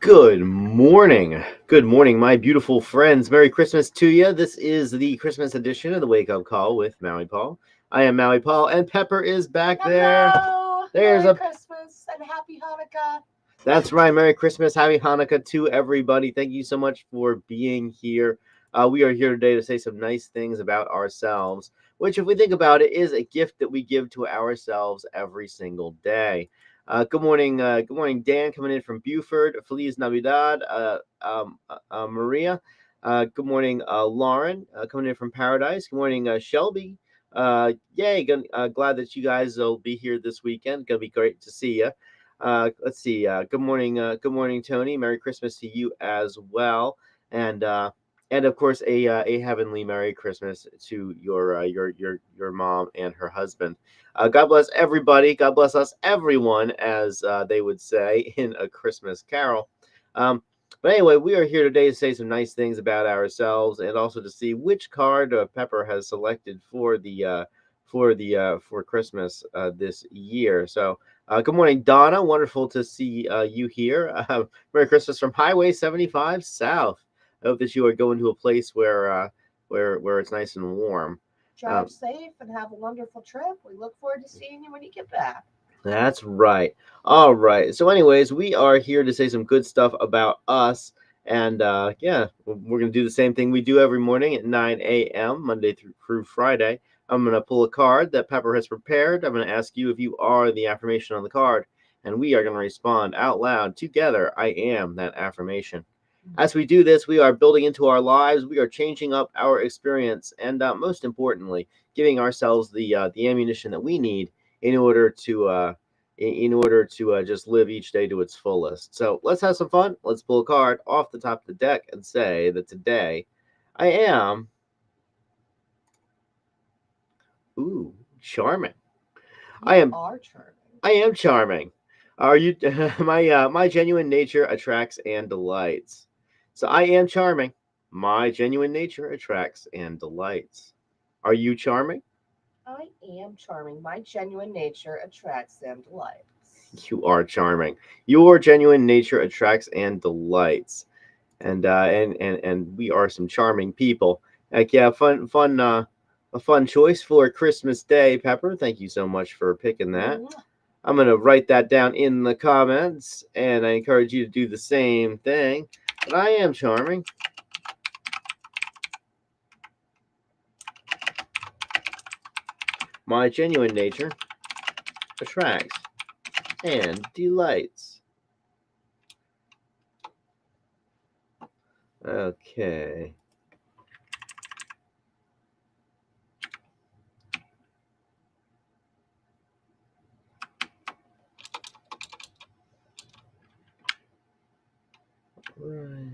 Good morning. Good morning, my beautiful friends. Merry Christmas to you. This is the Christmas edition of the Wake Up Call with Maui Paul. I am Maui Paul, and Pepper is back there. Hello! There's Merry a. Christmas and Happy Hanukkah. That's right. Merry Christmas. Happy Hanukkah to everybody. Thank you so much for being here. We are here today to say some nice things about ourselves, which, if we think about it, is a gift that we give to ourselves every single day. Good morning, Dan, coming in from Buford. Feliz Navidad, Maria. Good morning, Lauren, coming in from Paradise. Good morning, Shelby. Yay! Glad that you guys will be here this weekend. Gonna be great to see you. Let's see. Good morning. Good morning, Tony. Merry Christmas to you as well, and and of course a heavenly Merry Christmas to your mom and her husband. God bless everybody. God bless us, everyone, as they would say in A Christmas Carol. Um, but anyway, we are here today to say some nice things about ourselves, and also to see which card Pepper has selected for Christmas this year. So. Good morning, Donna. Wonderful to see you here. Merry Christmas from Highway 75 South. I hope that you are going to a place where it's nice and warm. Drive safe and have a wonderful trip. We look forward to seeing you when you get back. That's right. All right. So, anyways, we are here to say some good stuff about us. And yeah, we're going to do the same thing we do every morning at 9 a.m., Monday through Friday. I'm going to pull a card that Pepper has prepared. I'm going to ask you if you are the affirmation on the card. And we are going to respond out loud together. I am that affirmation. As we do this, we are building into our lives. We are changing up our experience. And most importantly, giving ourselves the ammunition that we need in order to just live each day to its fullest. So let's have some fun. Let's pull a card off the top of the deck and say that today I am charming. I am Are charming. I am charming. Are you my genuine nature attracts and delights. So I am charming. My genuine nature attracts and delights. Are you charming? I am charming. My genuine nature attracts and delights. You are charming. Your genuine nature attracts and delights. And we are some charming people. Like yeah, a fun choice for Christmas Day, Pepper. Thank you so much for picking that. I'm gonna write that down in the comments, and I encourage you to do the same thing. But I am charming. My genuine nature attracts and delights. Okay. Right.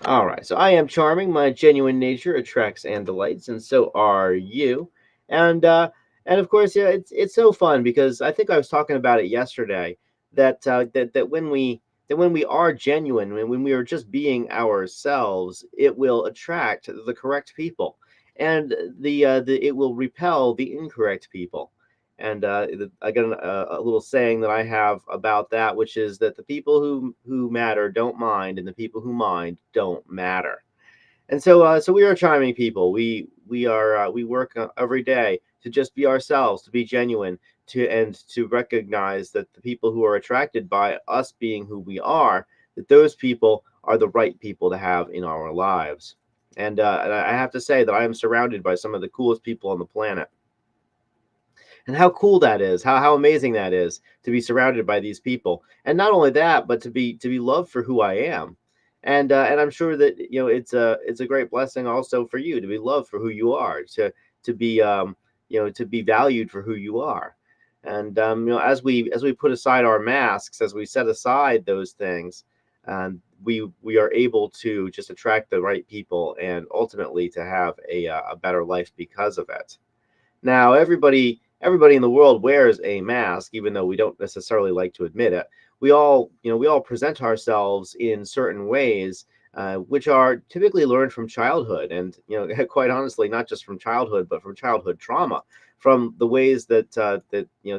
All right, so I am charming. My genuine nature attracts and delights, and so are you. And and of course, yeah, it's so fun because I think I was talking about it yesterday that when we are genuine, when we are just being ourselves, it will attract the correct people, and the it will repel the incorrect people. And I got a little saying that I have about that, which is that the people who matter don't mind, and the people who mind don't matter. And so we are charming people. We work every day to just be ourselves, to be genuine, to recognize that the people who are attracted by us being who we are, that those people are the right people to have in our lives. And I have to say that I am surrounded by some of the coolest people on the planet. And how cool that is, how amazing that is to be surrounded by these people, and not only that, but to be loved for who I am. And I'm sure that it's a great blessing also for you to be loved for who you are, to be to be valued for who you are. And as we put aside our masks, as we set aside those things, we are able to just attract the right people and ultimately to have a better life because of it. Now, everybody in the world wears a mask, even though we don't necessarily like to admit it. We all present ourselves in certain ways which are typically learned from childhood, and quite honestly, not just from childhood, but from childhood trauma, from the ways that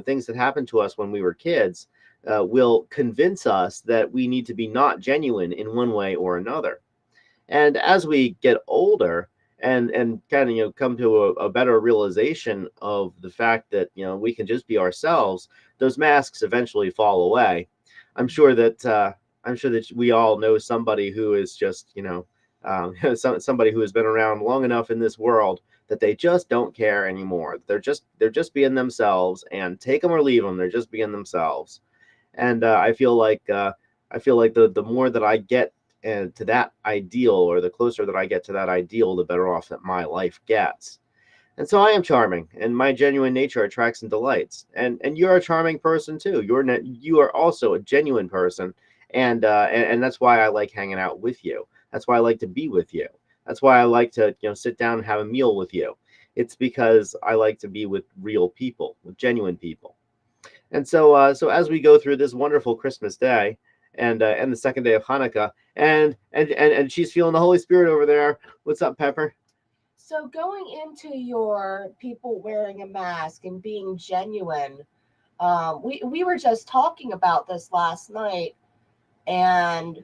things that happened to us when we were kids will convince us that we need to be not genuine in one way or another. And as we get older and kind of come to a better realization of the fact that we can just be ourselves, those masks eventually fall away. I'm sure that we all know somebody who is just somebody who has been around long enough in this world that they just don't care anymore. They're just being themselves, and take them or leave them, they're just being themselves. And I feel like the more that I get to that ideal, or the closer that I get to that ideal, the better off that my life gets. And so I am charming, and my genuine nature attracts and delights. And you're a charming person too. You are also a genuine person, and that's why I like hanging out with you. That's why I like to be with you. That's why I like to sit down and have a meal with you. It's because I like to be with real people, with genuine people. And so as we go through this wonderful Christmas day, and the second day of Hanukkah, and she's feeling the Holy Spirit over there. What's up, Pepper? So going into your people wearing a mask and being genuine, we were just talking about this last night, and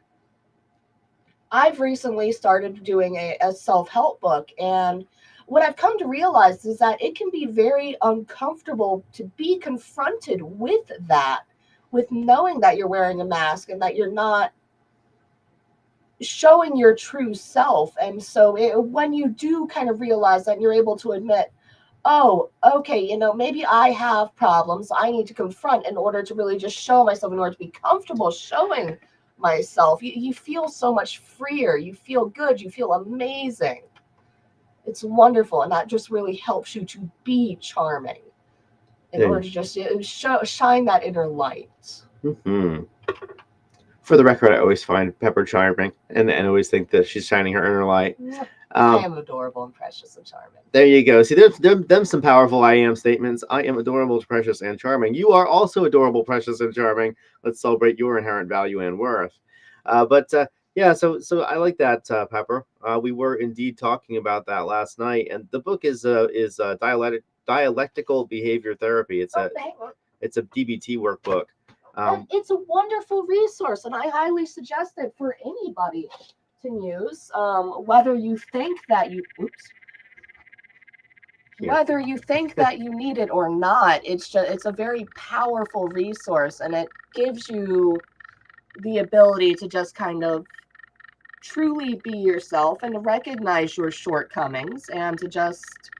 I've recently started doing a self-help book, and what I've come to realize is that it can be very uncomfortable to be confronted with that, with knowing that you're wearing a mask and that you're not showing your true self. And so when you do kind of realize that, you're able to admit, oh, okay, maybe I have problems I need to confront in order to really just show myself, in order to be comfortable showing myself. You feel so much freer. You feel good. You feel amazing. It's wonderful. And that just really helps you to be charming in order There. to just shine that inner light. Hmm. For the record, I always find Pepper charming, and always think that she's shining her inner light. I Um, am adorable and precious and charming. there you go. See, there's them some powerful I am statements. I am adorable, precious, and charming. You are also adorable, precious, and charming. Let's celebrate your inherent value and worth. But yeah, so I like that, Pepper. We were indeed talking about that last night, and the book is dialectical behavior therapy. Oh, It's a DBT workbook. and Um, it's a wonderful resource, and I highly suggest it for anybody to use. Whether you think that you, oops, yeah, whether you think that you need it or not, it's a very powerful resource, and it gives you the ability to just kind of truly be yourself and to recognize your shortcomings and to just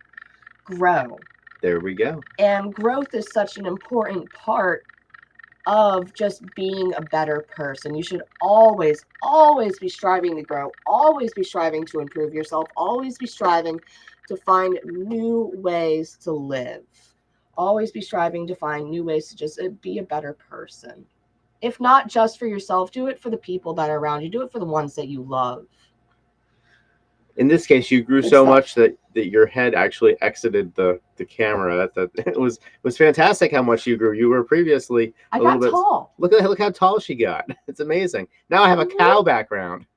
grow. there we go. And growth is such an important part of just being a better person. You should always, always be striving to grow, always be striving to improve yourself, always be striving to find new ways to live, always be striving to find new ways to just be a better person. If not just for yourself, do it for the people that are around you, do it for the ones that you love. In this case, you grew It's so not, much that your head actually exited the camera. That it was fantastic how much you grew. You were previously I a little got bit. tall. Look how tall she got. It's amazing. Now I have a Mhm. cow background.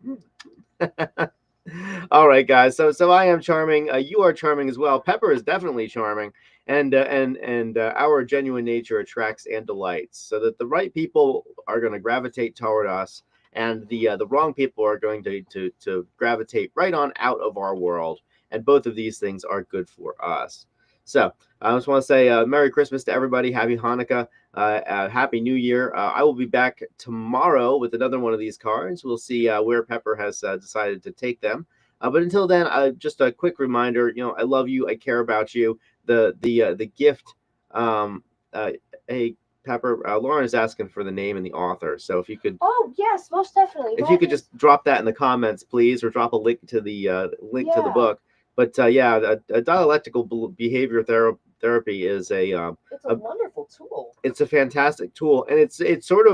All right, guys. So I am charming. You are charming as well. Pepper is definitely charming, and our genuine nature attracts and delights. So that the right people are going to gravitate toward us, and the wrong people are going to gravitate right on out of our world. And both of these things are good for us. So I just want to say Merry Christmas to everybody. Happy Hanukkah. Happy New Year. I will be back tomorrow with another one of these cards. We'll see where Pepper has decided to take them. But until then, just a quick reminder. I love you. I care about you. The gift. Um, uh, hey, Pepper. Lauren is asking for the name and the author. So Oh, yes, most definitely. if you That could is, just drop that in the comments, please, or drop a link to the yeah, book. But yeah, a dialectical behavior therapy is it's a a wonderful tool. it's a fantastic tool, and it's sort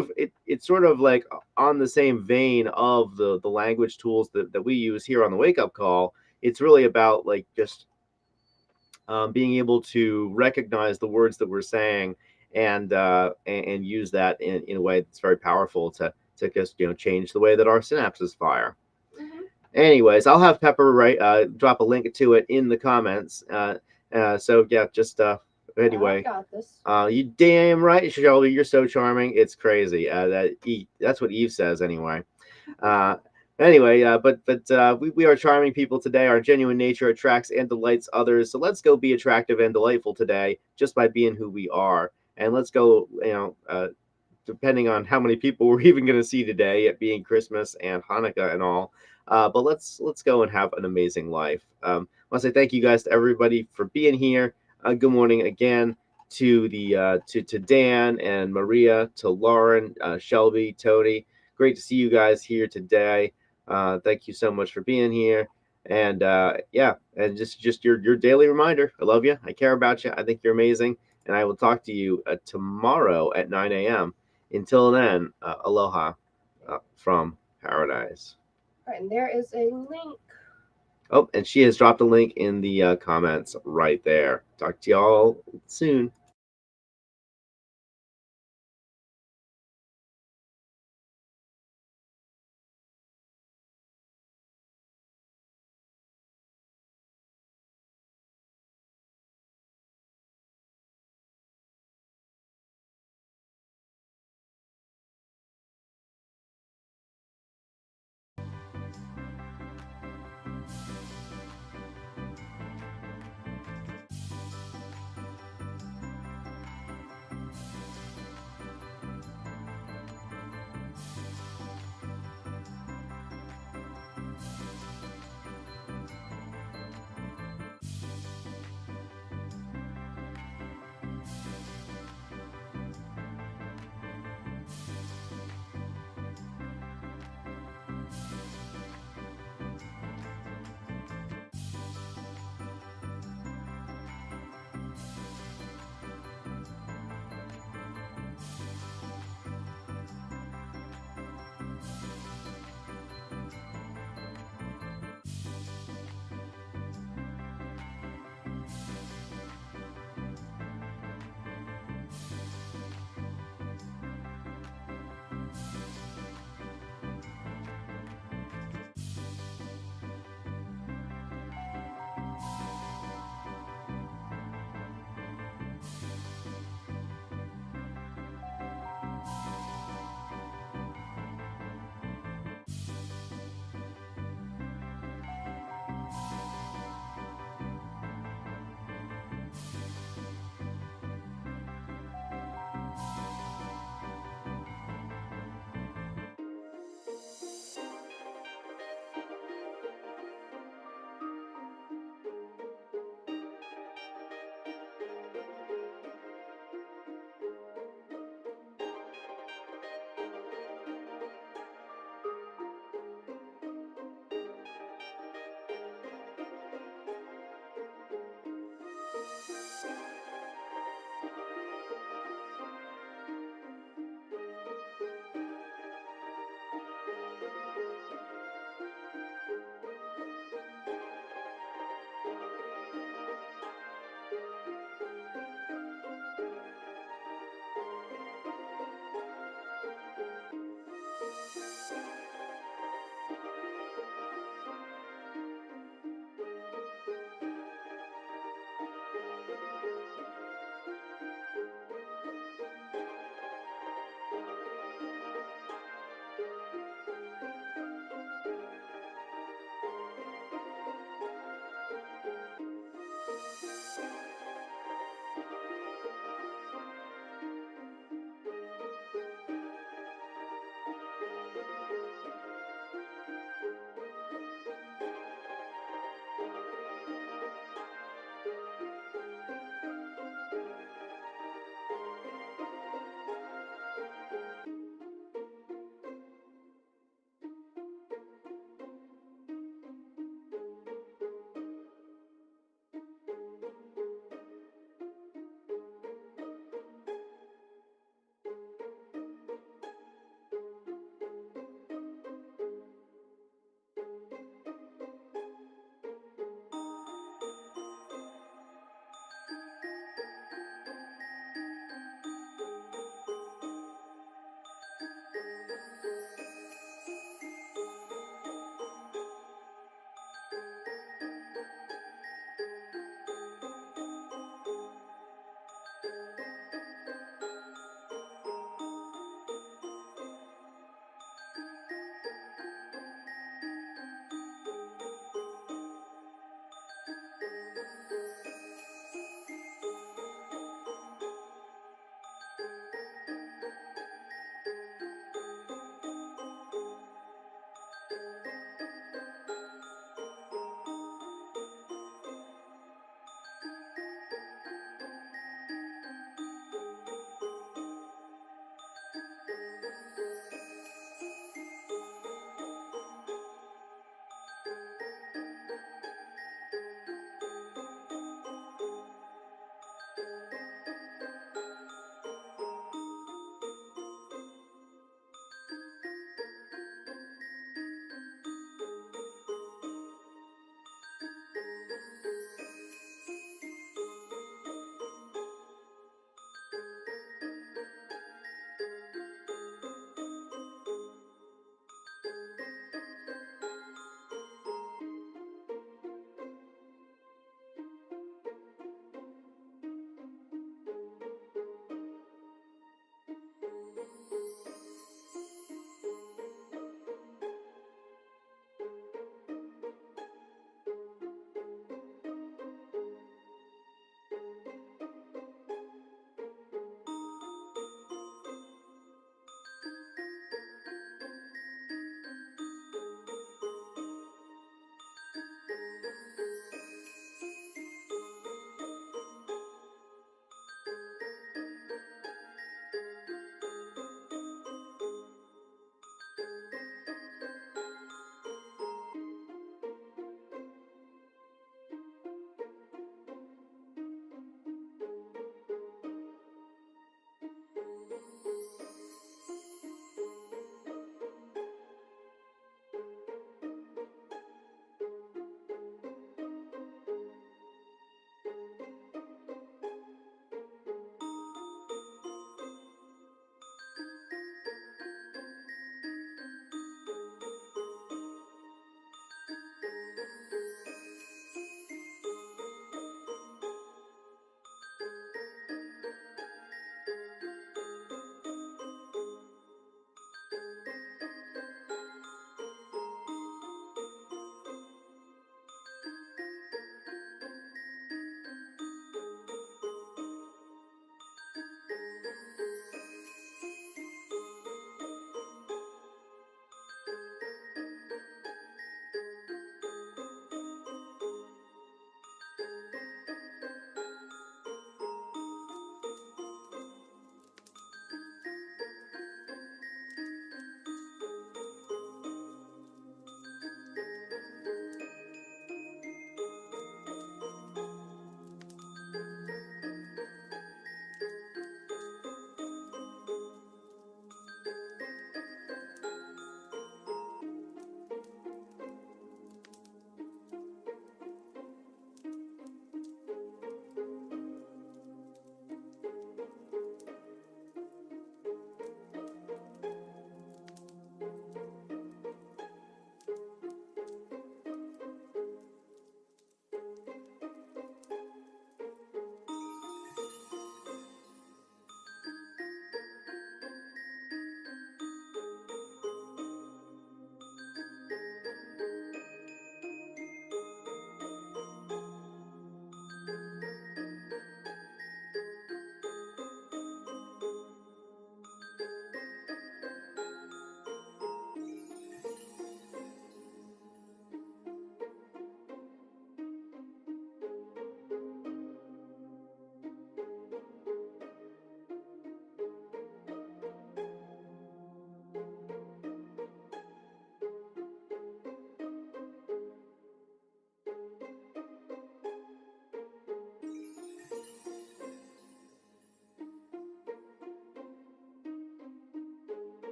of like on the same vein of the language tools that we use here on the wake up call. It's really about like just being able to recognize the words that we're saying, and use that in a way that's very powerful to just change the way that our synapses fire. Anyways, I'll have Pepper drop a link to it in the comments. So yeah, just I anyway. got this. You damn right, Shelby. You're so charming. It's crazy. That's what Eve says anyway. Uh, we are charming people today. Our genuine nature attracts and delights others. So let's go be attractive and delightful today, just by being who we are. And let's go, depending on how many people we're even going to see today, it being Christmas and Hanukkah and all. But let's go and have an amazing life. I want to say thank you guys to everybody for being here. Good morning again to to Dan and Maria, to Lauren, Shelby, Tony. Great to see you guys here today. Thank you so much for being here. And yeah, and just your daily reminder. I love you. I care about you. I think you're amazing. And I will talk to you tomorrow at 9 a.m. Until then, aloha from paradise. All right, and there is a link. Oh, and she has dropped a link in the comments right there. Talk to y'all soon.